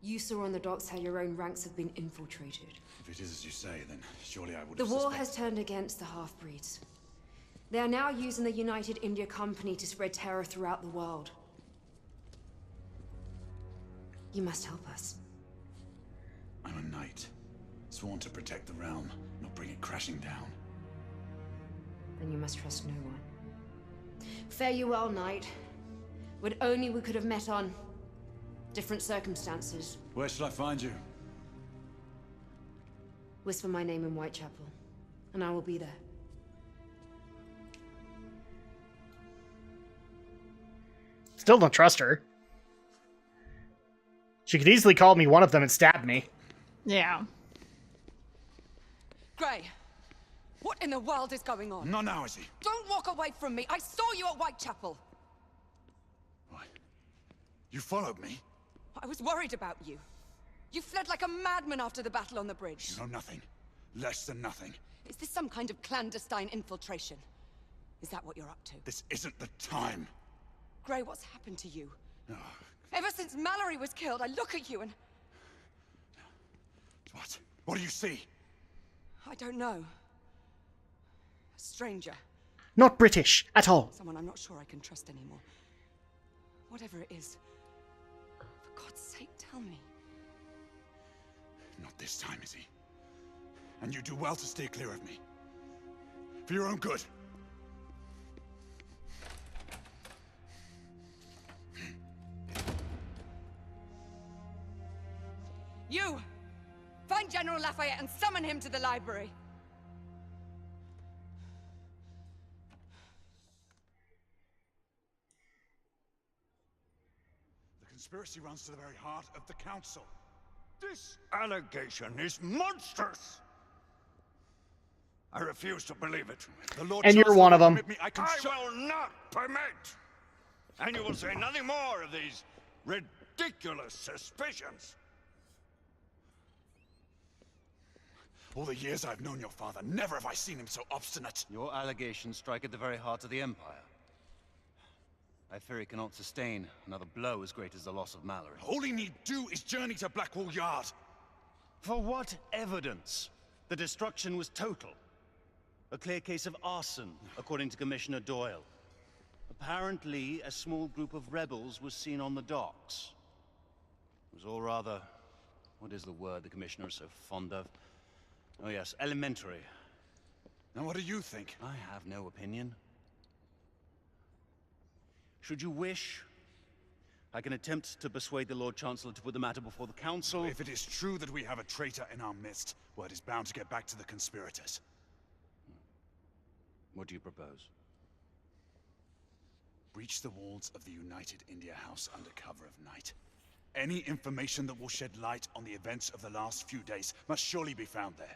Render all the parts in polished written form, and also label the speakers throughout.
Speaker 1: You saw on the docks how your own ranks have been infiltrated.
Speaker 2: If it is as you say, then surely I would
Speaker 1: The
Speaker 2: have
Speaker 1: war has turned against the half-breeds. They are now using the United India Company to spread terror throughout the world. You must help us.
Speaker 2: I'm a knight, sworn to protect the realm, not bring it crashing down.
Speaker 1: Then you must trust no one. Fare you well, knight. Would only we could have met on different circumstances.
Speaker 2: Where shall I find you?
Speaker 1: Whisper my name in Whitechapel, and I will be there.
Speaker 3: Still don't trust her. She could easily call me one of them and stab me.
Speaker 4: Yeah.
Speaker 5: Gray, what in the world is going on?
Speaker 2: Not now, is he?
Speaker 5: Don't walk away from me. I saw you at Whitechapel.
Speaker 2: What? You followed me?
Speaker 5: I was worried about you. You fled like a madman after the battle on the bridge.
Speaker 2: You know nothing. Less than nothing.
Speaker 5: Is this some kind of clandestine infiltration? Is that what you're up to?
Speaker 2: This isn't the time.
Speaker 5: Gray, what's happened to you?
Speaker 2: Oh.
Speaker 5: Ever since Mallory was killed, I look at you and...
Speaker 2: What? What do you see?
Speaker 5: I don't know. A stranger.
Speaker 3: Not British at all.
Speaker 5: Someone I'm not sure I can trust anymore. Whatever it is, for God's sake, tell me.
Speaker 2: Not this time, is he? And you do well to stay clear of me. For your own good.
Speaker 5: You! Find General Lafayette and summon him to the library!
Speaker 2: The conspiracy runs to the very heart of the Council.
Speaker 6: This allegation is monstrous! I refuse to believe it.
Speaker 2: The Lord
Speaker 3: And you're
Speaker 2: Chancellor
Speaker 3: one of them.
Speaker 2: permit me, I can
Speaker 6: I
Speaker 2: show...
Speaker 6: will not permit! And you will say nothing more of these ridiculous suspicions.
Speaker 2: All the years I've known your father, never have I seen him so obstinate.
Speaker 7: Your allegations strike at the very heart of the Empire. I fear it cannot sustain another blow as great as the loss of Mallory.
Speaker 2: All he need do is journey to Blackwall Yard.
Speaker 7: For what evidence? The destruction was total. A clear case of arson, according to Commissioner Doyle. Apparently, a small group of rebels was seen on the docks. It was all rather... what is the word the Commissioner is so fond of? Oh yes, elementary.
Speaker 2: Now what do you think?
Speaker 7: I have no opinion. Should you wish, I can attempt to persuade the Lord Chancellor to put the matter before the Council.
Speaker 2: If it is true that we have a traitor in our midst, word is bound to get back to the conspirators.
Speaker 7: What do you propose?
Speaker 2: Breach the walls of the United India House under cover of night. Any information that will shed light on the events of the last few days must surely be found there.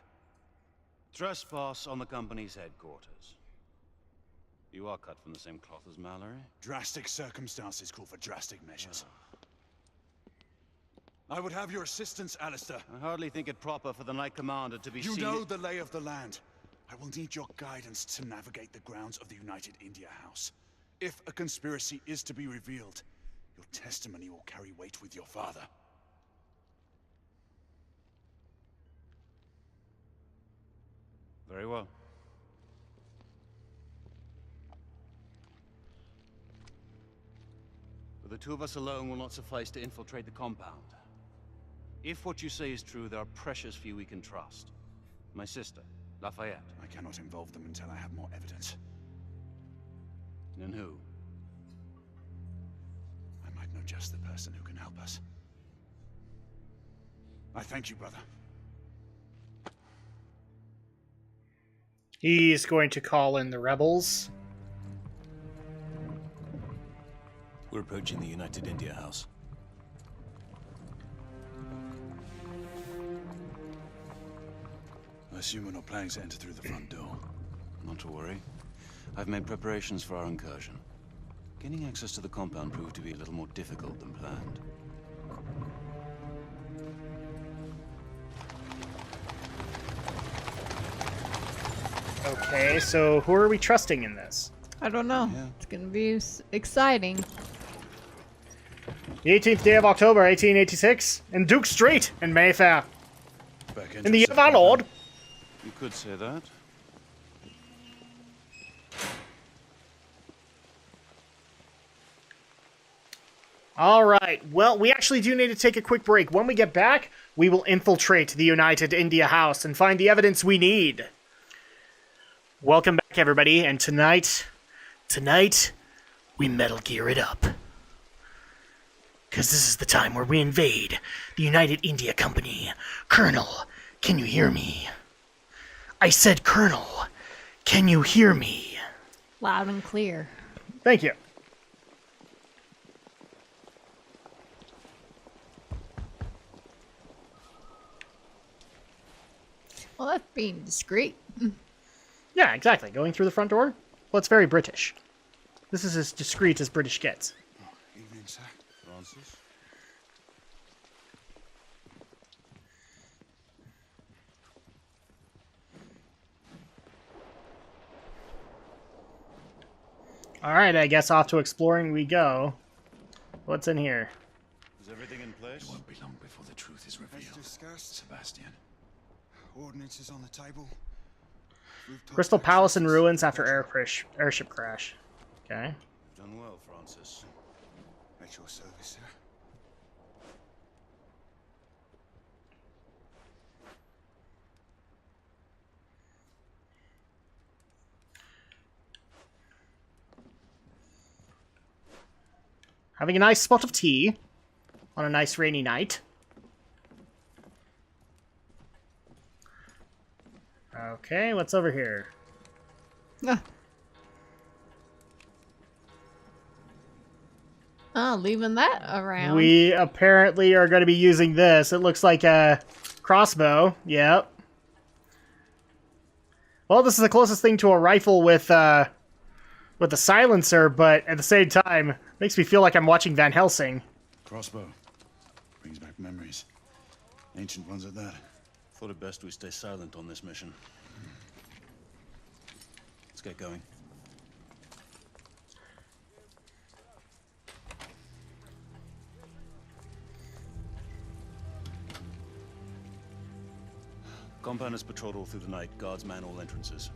Speaker 7: Trespass on the company's headquarters. You are cut from the same cloth as Mallory?
Speaker 2: Drastic circumstances call for drastic measures. I would have your assistance, Alistair.
Speaker 7: I hardly think it proper for the Knight Commander to be
Speaker 2: You
Speaker 7: seen...
Speaker 2: know the lay of the land. I will need your guidance to navigate the grounds of the United India House. If a conspiracy is to be revealed, your testimony will carry weight with your father.
Speaker 7: Very well. But the two of us alone will not suffice to infiltrate the compound. If what you say is true, there are precious few we can trust. My sister, Lafayette.
Speaker 2: I cannot involve them until I have more evidence.
Speaker 7: And who?
Speaker 2: I might know just the person who can help us. I thank you, brother.
Speaker 3: He's going to call in the rebels.
Speaker 8: We're approaching the United India House.
Speaker 2: I assume we're not planning to enter through the front door.
Speaker 7: Not to worry. I've made preparations for our incursion. Gaining access to the compound proved to be a little more difficult than planned.
Speaker 3: Okay, so who are we trusting in this?
Speaker 4: I don't know.
Speaker 7: Yeah.
Speaker 4: It's gonna be exciting.
Speaker 3: The 18th day of October, 1886, in Duke Street, in Mayfair.
Speaker 2: Back
Speaker 3: In the year of our Lord.
Speaker 7: You could say that.
Speaker 3: All right. Well, we actually do need to take a quick break. When we get back, we will infiltrate the United India House and find the evidence we need. Welcome back, everybody. And tonight, we Metal Gear it up. Because this is the time where we invade the United India Company. Colonel, can you hear me? I said, Colonel, can you hear me?
Speaker 4: Loud and clear.
Speaker 3: Thank you.
Speaker 4: Well, that's being discreet.
Speaker 3: Yeah, exactly. Going through the front door? Well, it's very British. This is as discreet as British gets.
Speaker 2: Evening, sir.
Speaker 7: Francis?
Speaker 3: Alright, I guess off to exploring we go. What's in here?
Speaker 7: Is everything in place?
Speaker 2: It won't be long before the truth is revealed.
Speaker 9: As discussed,
Speaker 2: Sebastian.
Speaker 9: ordnance is on the table. Rooftop
Speaker 3: Crystal Palace in
Speaker 9: access.
Speaker 3: ruins after airship crash. Okay.
Speaker 7: Done well, Francis.
Speaker 9: At your service, sir.
Speaker 3: Having a nice spot of tea on a nice rainy night. Okay, what's over here?
Speaker 4: Oh, leaving that around.
Speaker 3: We apparently are going to be using this. It looks like a crossbow. Yep. Well, this is the closest thing to a rifle with a silencer, but at the same time, makes me feel like I'm watching Van Helsing.
Speaker 2: Crossbow. Brings back memories. Ancient ones at that.
Speaker 7: Thought it best we stay silent on this mission. Let's get going. Compound is patrolled all through the night. Guards man all entrances.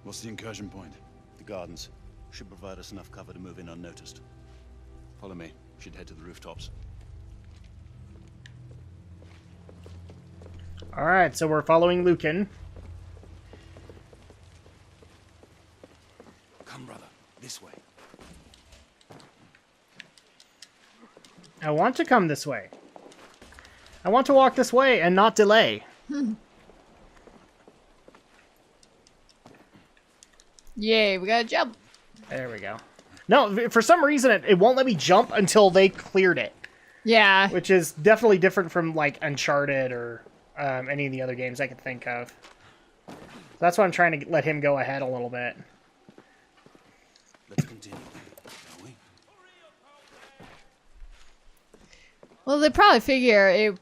Speaker 2: What's the incursion point?
Speaker 7: The gardens should provide us enough cover to move in unnoticed. Follow me. Should head to the rooftops.
Speaker 3: Alright, so we're following Lucan.
Speaker 8: Come, brother. This way.
Speaker 3: I want to come this way. I want to walk this way and not delay.
Speaker 4: Yay, we gotta jump.
Speaker 3: There we go. No, for some reason it won't let me jump until they cleared it.
Speaker 4: Yeah.
Speaker 3: Which is definitely different from, like, Uncharted or any of the other games I could think of. So that's why I'm trying to let him go ahead a little bit.
Speaker 8: Let's continue, shall we?
Speaker 4: Well, they probably figure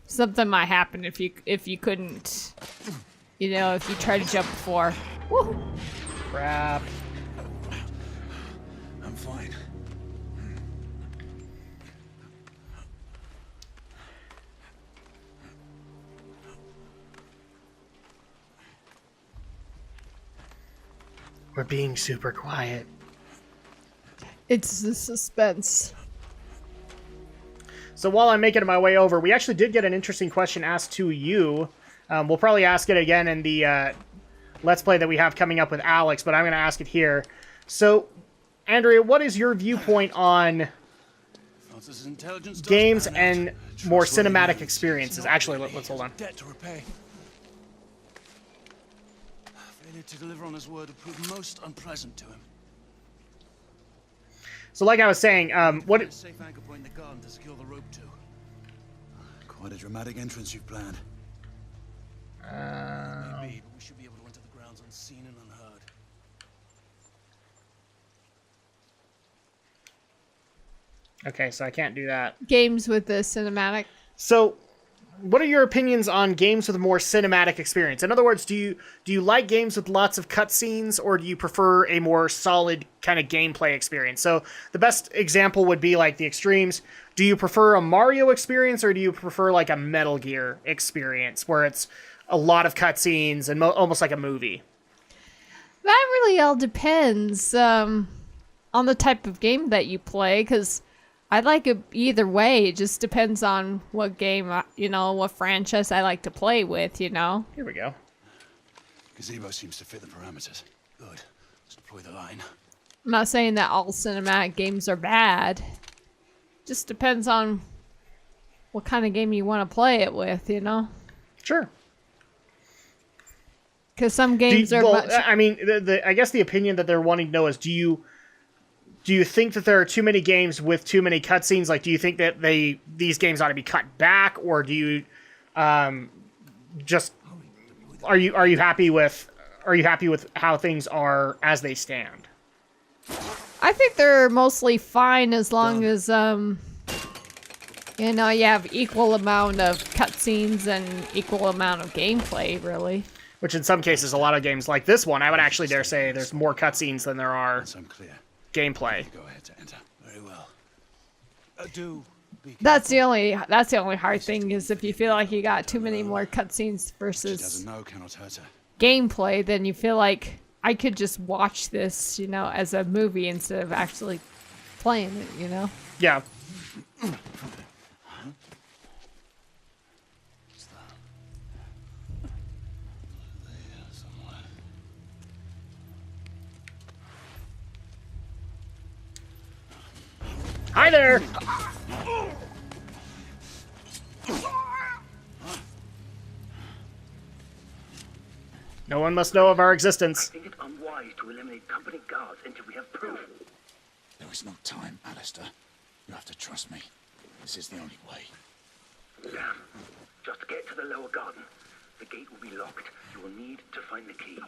Speaker 4: something might happen if you couldn't, if you try to jump before. Woo.
Speaker 3: Crap.
Speaker 2: I'm fine.
Speaker 3: We're being super quiet.
Speaker 4: It's the suspense.
Speaker 3: So while I'm making my way over, we actually did get an interesting question asked to you. We'll probably ask it again in the Let's Play that we have coming up with Alex, but I'm going to ask it here. So, Andrea, what is your viewpoint on games and more cinematic experiences? Actually, let's hold on.
Speaker 8: Debt to repay. Failure to deliver on his word would prove most unpleasant to him.
Speaker 3: So like I was saying, what...
Speaker 8: A safe anchor point in the garden to secure the rope to.
Speaker 2: Quite a dramatic entrance you've planned.
Speaker 8: Maybe, but we should be able to enter the grounds unseen and unheard.
Speaker 3: Okay, so I can't do that.
Speaker 4: Games with the cinematic.
Speaker 3: So, what are your opinions on games with a more cinematic experience? In other words, do you like games with lots of cutscenes, or do you prefer a more solid kind of gameplay experience? So the best example would be like the extremes. Do you prefer a Mario experience, or do you prefer like a Metal Gear experience where it's a lot of cutscenes and almost like a movie?
Speaker 4: That really all depends on the type of game that you play, because I like it either way. It just depends on what game, what franchise I like to play with,
Speaker 3: Here we go.
Speaker 2: Gazebo seems to fit the parameters.
Speaker 8: Good. Let's deploy the line.
Speaker 4: I'm not saying that all cinematic games are bad. Just depends on what kind of game you want to play it with,
Speaker 3: Sure.
Speaker 4: Because some games are much...
Speaker 3: I mean, I guess the opinion that they're wanting to know is, do you think that there are too many games with too many cutscenes? Like, do you think that these games ought to be cut back, or do you just are you happy with how things are as they stand?
Speaker 4: I think they're mostly fine as long as you have equal amount of cutscenes and equal amount of gameplay, really.
Speaker 3: Which in some cases, a lot of games like this one, I would actually dare say there's more cutscenes than there are gameplay.
Speaker 2: Go ahead to enter.
Speaker 8: Very well.
Speaker 4: That's the only hard thing, is if you feel like you got too many more cutscenes versus
Speaker 2: Cannot hurt her.
Speaker 4: gameplay, then you feel like I could just watch this, as a movie instead of actually playing it,
Speaker 3: Yeah. Hi there! No one must know of our existence.
Speaker 10: I think it unwise to eliminate company guards until we have proof.
Speaker 2: There is no time, Alistair. You have to trust me. This is the only way.
Speaker 10: Sam, just get to the lower garden. The gate will be locked. You will need to find the key.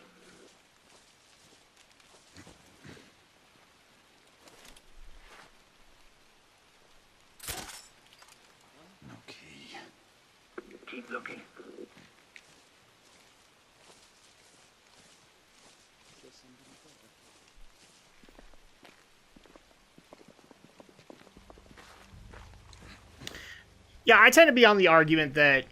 Speaker 2: No key.
Speaker 10: Keep looking.
Speaker 3: Yeah, I tend to be on the argument that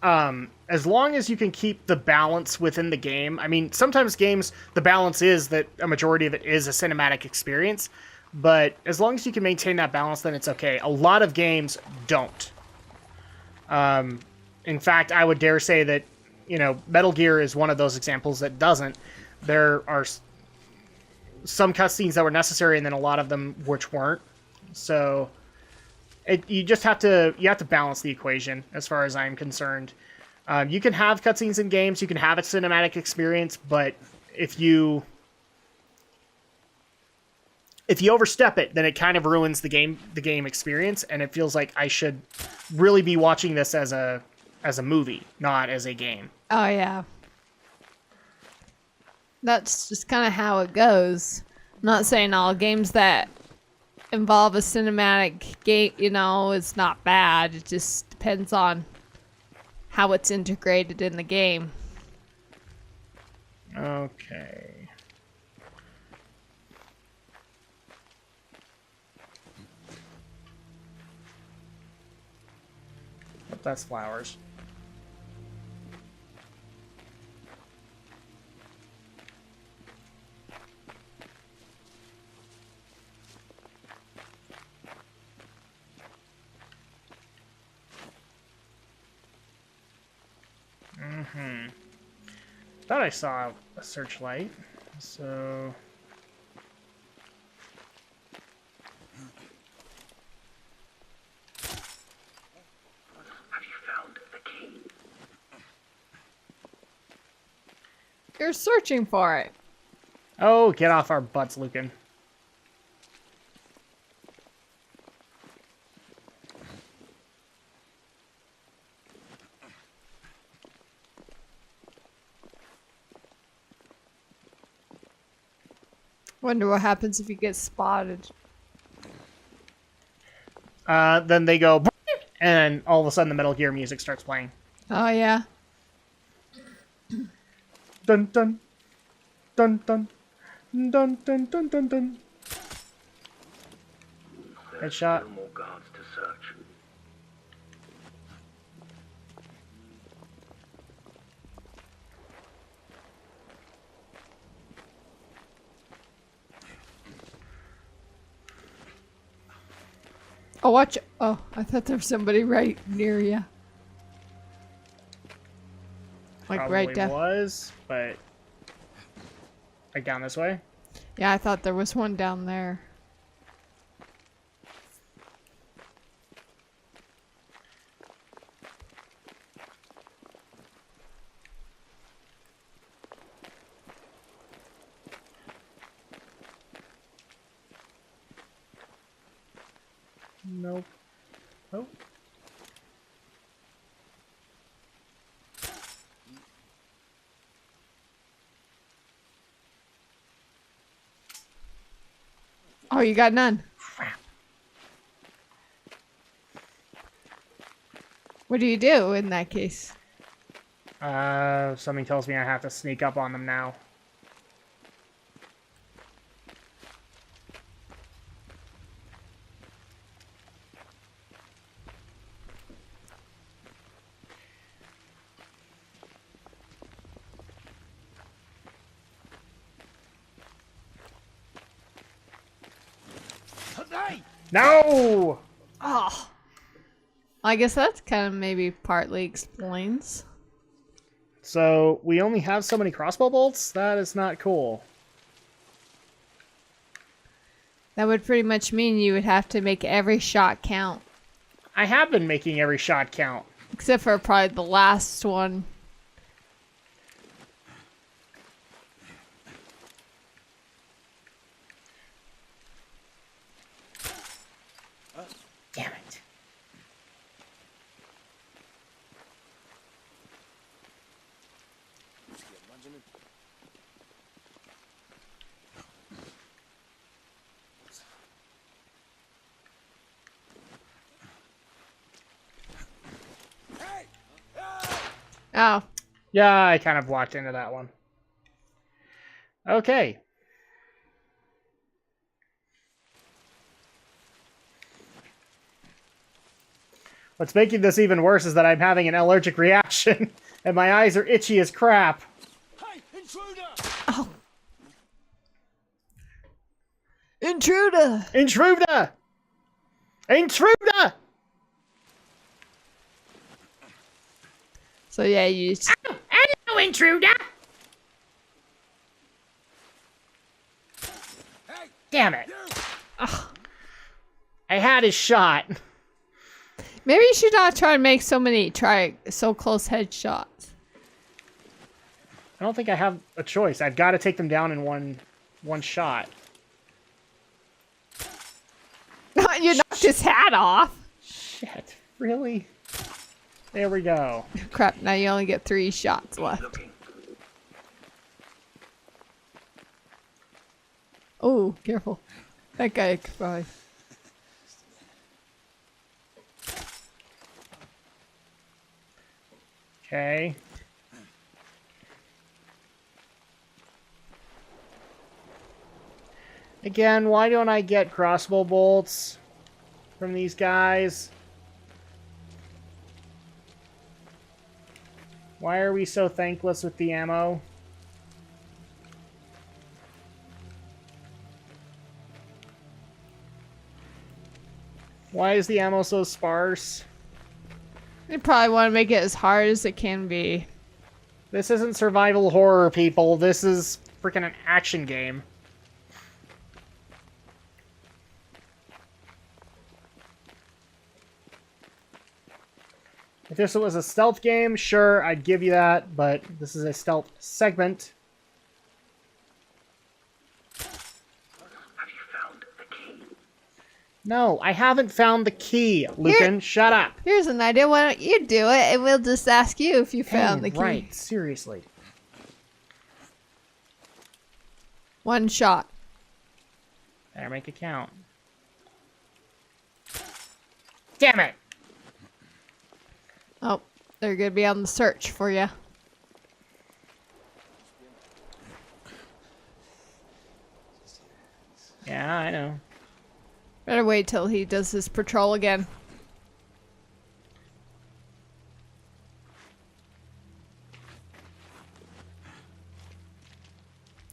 Speaker 3: as long as you can keep the balance within the game, I mean, sometimes games, the balance is that a majority of it is a cinematic experience, but as long as you can maintain that balance, then it's okay. A lot of games don't. In fact, I would dare say that, Metal Gear is one of those examples that doesn't. There are some cutscenes that were necessary, and then a lot of them which weren't. So you just have to balance the equation, as far as I'm concerned. You can have cutscenes in games, you can have a cinematic experience, but if you overstep it, then it kind of ruins the game experience, and it feels like I should really be watching this as a movie, not as a game.
Speaker 4: Oh, yeah. That's just kind of how it goes. I'm not saying all games that involve a cinematic game, is not bad. It just depends on how it's integrated in the game.
Speaker 3: Okay. That's flowers. Thought I saw a searchlight, so...
Speaker 10: Have you found the key?
Speaker 4: You're searching for it.
Speaker 3: Oh, get off our butts, Lucan.
Speaker 4: Wonder what happens if you get spotted.
Speaker 3: Then they go, And all of a sudden the Metal Gear music starts playing.
Speaker 4: Oh, yeah.
Speaker 3: Dun dun. Dun dun. Dun dun dun dun dun. Headshot.
Speaker 10: No more guards to search.
Speaker 4: Oh, watch. Oh, I thought there was somebody right near you. Like
Speaker 3: Probably
Speaker 4: right down.
Speaker 3: was, but like down this way.
Speaker 4: Yeah, I thought there was one down there.
Speaker 3: Nope. Oh.
Speaker 4: Oh, you got none.
Speaker 3: Crap.
Speaker 4: What do you do in that case?
Speaker 3: Something tells me I have to sneak up on them now. No!
Speaker 4: Oh. I guess that's kind of maybe partly explains.
Speaker 3: So, we only have so many crossbow bolts? That is not cool.
Speaker 4: That would pretty much mean you would have to make every shot count.
Speaker 3: I have been making every shot count.
Speaker 4: Except for probably the last one.
Speaker 3: Damn it.
Speaker 4: Oh.
Speaker 3: Yeah, I kind of walked into that one. Okay. What's making this even worse is that I'm having an allergic reaction, and my eyes are itchy as crap.
Speaker 6: Hey, intruder!
Speaker 4: Oh. Intruder!
Speaker 3: Intruder! Intruder!
Speaker 4: So yeah, you...
Speaker 3: Oh, hello, intruder!
Speaker 6: Hey,
Speaker 3: Damn it.
Speaker 4: Ugh.
Speaker 3: I had his shot.
Speaker 4: Maybe you should not try to make so close headshots.
Speaker 3: I don't think I have a choice. I've got to take them down in one shot.
Speaker 4: You knocked his hat off.
Speaker 3: Shit, really? There we go.
Speaker 4: Crap, now you only get 3 shots left. Oh, careful. That guy could probably...
Speaker 3: Okay. Again, why don't I get crossbow bolts from these guys? Why are we so thankless with the ammo? Why is the ammo so sparse?
Speaker 4: They probably want to make it as hard as it can be.
Speaker 3: This isn't survival horror, people. This is freaking an action game. If this was a stealth game, sure, I'd give you that, but this is a stealth segment.
Speaker 10: Have you found the key?
Speaker 3: No, I haven't found the key, Lucan. Shut up.
Speaker 4: Here's an idea. Why don't you do it, and we'll just ask you if you found the key.
Speaker 3: Right, seriously.
Speaker 4: 1 shot.
Speaker 3: Better make it count. Damn it!
Speaker 4: Oh, they're gonna be on the search for you.
Speaker 3: Yeah, I know.
Speaker 4: Better wait till he does his patrol again.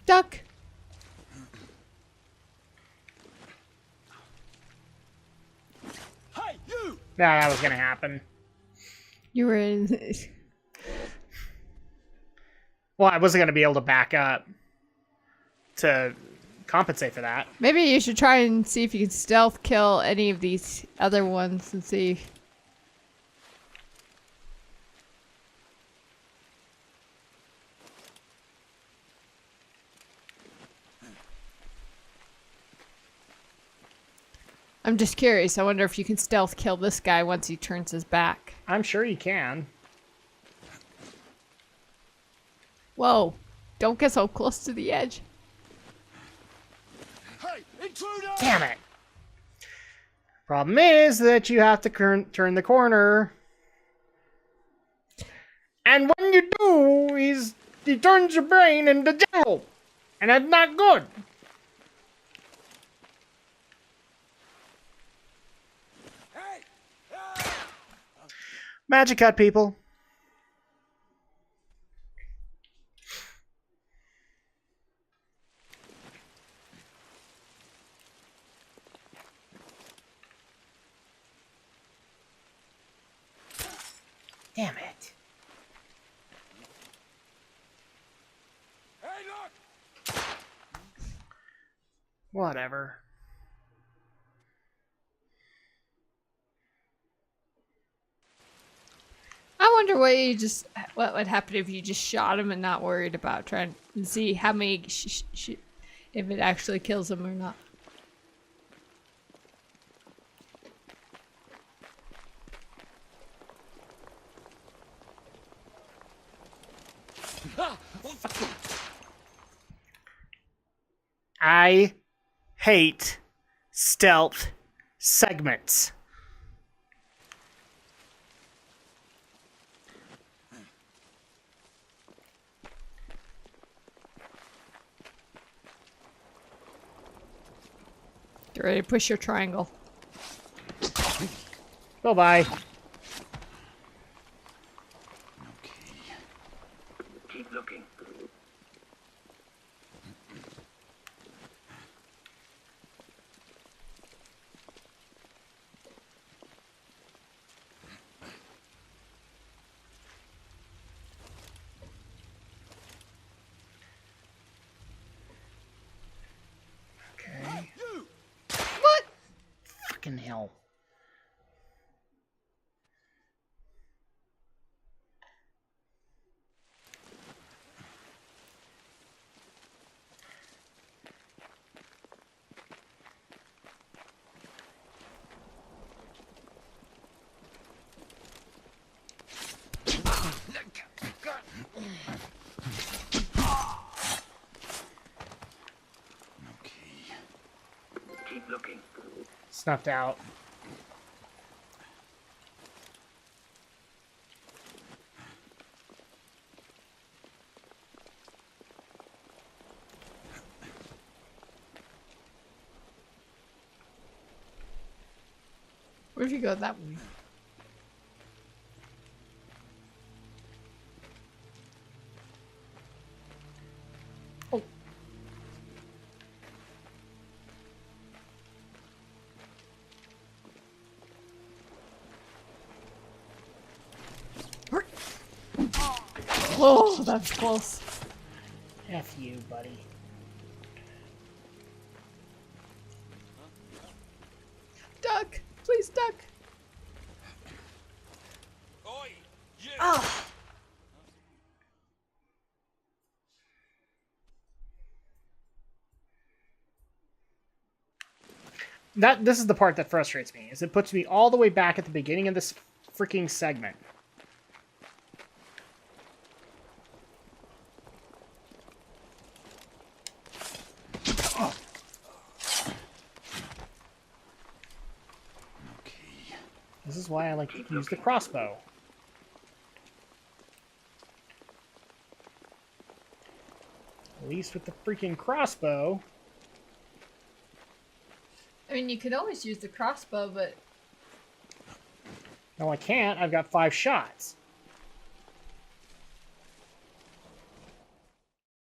Speaker 4: Duck.
Speaker 6: Hey, you!
Speaker 3: Yeah, that was gonna happen.
Speaker 4: You were in.
Speaker 3: Well, I wasn't gonna be able to back up to compensate for that.
Speaker 4: Maybe you should try and see if you can stealth kill any of these other ones and see. I'm just curious. I wonder if you can stealth kill this guy once he turns his back.
Speaker 3: I'm sure you can.
Speaker 4: Whoa. Don't get so close to the edge.
Speaker 6: Hey, intruder!
Speaker 3: Damn it. Problem is that you have to turn the corner. And when you do, he turns your brain into jello. And that's not good.
Speaker 6: Hey! Ah!
Speaker 3: Magic cut, people. Damn it.
Speaker 6: Hey, look!
Speaker 3: Whatever.
Speaker 4: I wonder what would happen if you just shot him and not worried about trying to see how many if it actually kills him or not.
Speaker 3: I hate stealth segments.
Speaker 4: Get ready to push your triangle.
Speaker 3: Bye-bye.
Speaker 10: Keep looking.
Speaker 3: Okay.
Speaker 6: You!
Speaker 4: What?
Speaker 3: Fucking hell.
Speaker 10: Keep looking.
Speaker 3: Snuffed out.
Speaker 4: What if you go that way?
Speaker 3: Oh.
Speaker 4: Oh, that's close.
Speaker 3: F you, buddy.
Speaker 4: Duck! Please duck!
Speaker 6: Oi! You!
Speaker 3: Oh. This is the part that frustrates me, is it puts me all the way back at the beginning of this freaking segment. This is why I like to use the crossbow. At least with the freaking crossbow.
Speaker 4: I mean, you could always use the crossbow, but...
Speaker 3: No, I can't. I've got 5 shots.